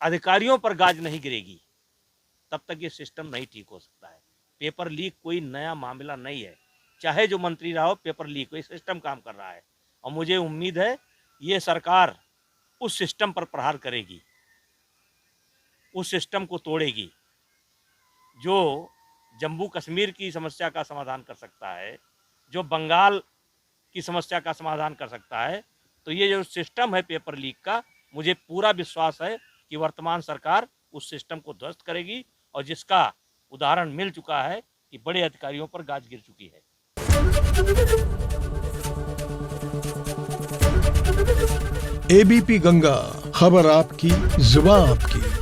अधिकारियों पर गाज नहीं गिरेगी तब तक ये सिस्टम नहीं ठीक हो सकता है। पेपर लीक कोई नया मामला नहीं है, चाहे जो मंत्री रहा हो, पेपर लीक हो, सिस्टम काम कर रहा है। और मुझे उम्मीद है ये सरकार उस सिस्टम पर प्रहार करेगी, उस सिस्टम को तोड़ेगी जो जम्मू कश्मीर की समस्या का समाधान कर सकता है, जो बंगाल की समस्या का समाधान कर सकता है। तो ये जो सिस्टम है पेपर लीक का, मुझे पूरा विश्वास है कि वर्तमान सरकार उस सिस्टम को ध्वस्त करेगी, और जिसका उदाहरण मिल चुका है कि बड़े अधिकारियों पर गाज गिर चुकी है। एबीपी गंगा, खबर आपकी, जुबान आपकी।